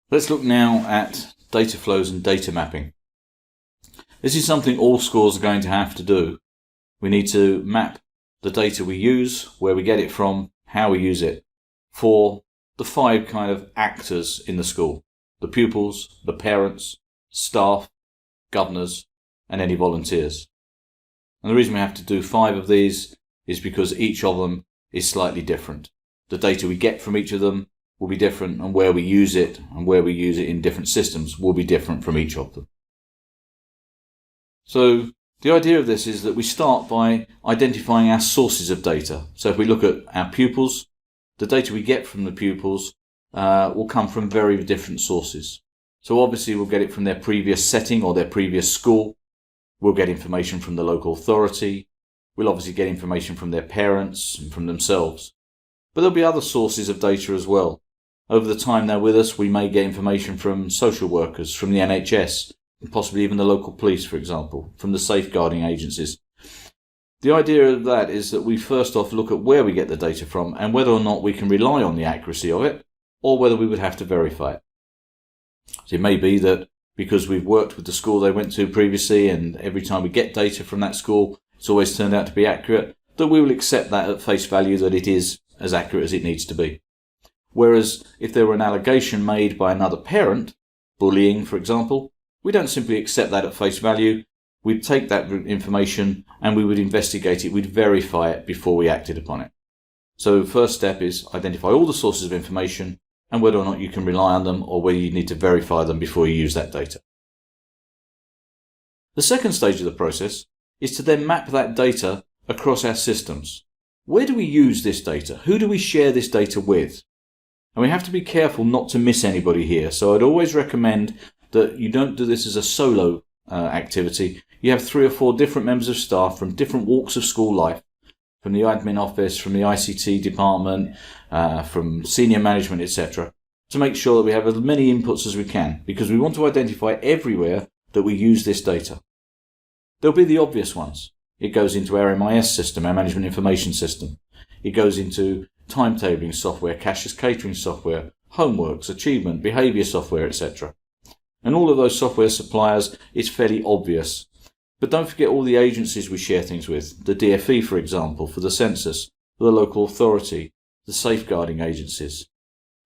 Let's look now at data flows and data mapping. This is something all schools are going to have to do. We need to map the data we use, where we get it from, how we use it, for the 5 kind of actors in the school: the pupils, the parents, staff, governors, and any volunteers. And the reason we have to do 5 of these is because each of them is slightly different. The data we get from each of them will be different, and where we use it in different systems will be different from each of them. So the idea of this is that we start by identifying our sources of data. So if we look at our pupils, the data we get from the pupils will come from very different sources. So obviously we'll get it from their previous setting or their previous school. We'll get information from the local authority. We'll obviously get information from their parents and from themselves. But there'll be other sources of data as well. Over the time they're with us, we may get information from social workers, from the NHS, and possibly even the local police, for example, from the safeguarding agencies. The idea of that is that we first off look at where we get the data from and whether or not we can rely on the accuracy of it, or whether we would have to verify it. So it may be that because we've worked with the school they went to previously, and every time we get data from that school, it's always turned out to be accurate, that we will accept that at face value, that it is as accurate as it needs to be. Whereas if there were an allegation made by another parent, bullying for example, we don't simply accept that at face value. We'd take that information and we would investigate it, we'd verify it before we acted upon it. So first step is identify all the sources of information and whether or not you can rely on them, or whether you need to verify them before you use that data. The second stage of the process is to then map that data across our systems. Where do we use this data? Who do we share this data with? And we have to be careful not to miss anybody here. So I'd always recommend that you don't do this as a solo activity. You have 3 or 4 different members of staff from different walks of school life, from the admin office, from the ICT department, from senior management, etc., to make sure that we have as many inputs as we can, because we want to identify everywhere that we use this data. There'll be the obvious ones. It goes into our MIS system, our management information system. It goes into timetabling software, cashiers catering software, homeworks, achievement, behaviour software, etc. And all of those software suppliers, it's fairly obvious. But don't forget all the agencies we share things with. The DFE, for example, for the census, the local authority, the safeguarding agencies,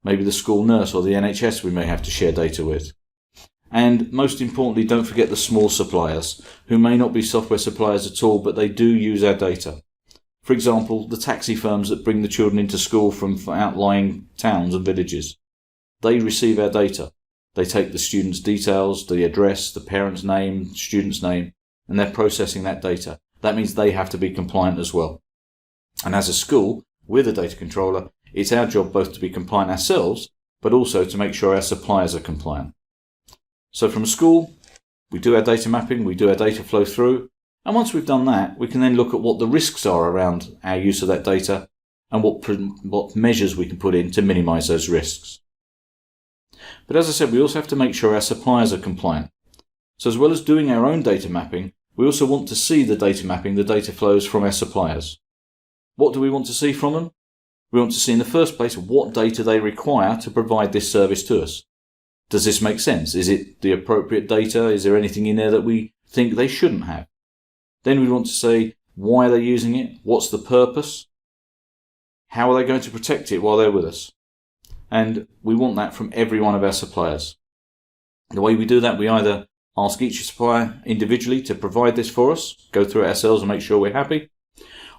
maybe the school nurse or the NHS we may have to share data with. And most importantly, don't forget the small suppliers, who may not be software suppliers at all, but they do use our data. For example, the taxi firms that bring the children into school from outlying towns and villages. They receive our data. They take the student's details, the address, the parent's name, student's name, and they're processing that data. That means they have to be compliant as well. And as a school, we're the data controller. It's our job both to be compliant ourselves, but also to make sure our suppliers are compliant. So from school, we do our data mapping, we do our data flow through, and once we've done that, we can then look at what the risks are around our use of that data and what measures we can put in to minimise those risks. But as I said, we also have to make sure our suppliers are compliant. So as well as doing our own data mapping, we also want to see the data mapping, the data flows from our suppliers. What do we want to see from them? We want to see in the first place what data they require to provide this service to us. Does this make sense? Is it the appropriate data? Is there anything in there that we think they shouldn't have? Then we want to say why they're using it, what's the purpose, how are they going to protect it while they're with us. And we want that from every one of our suppliers. The way we do that, we either ask each supplier individually to provide this for us, go through it ourselves and make sure we're happy,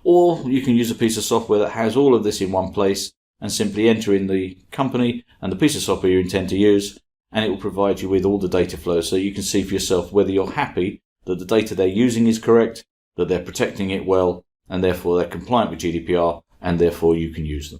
or you can use a piece of software that has all of this in one place and simply enter in the company and the piece of software you intend to use, and it will provide you with all the data flows so you can see for yourself whether you're happy that the data they're using is correct, that they're protecting it well, and therefore they're compliant with GDPR, and therefore you can use them.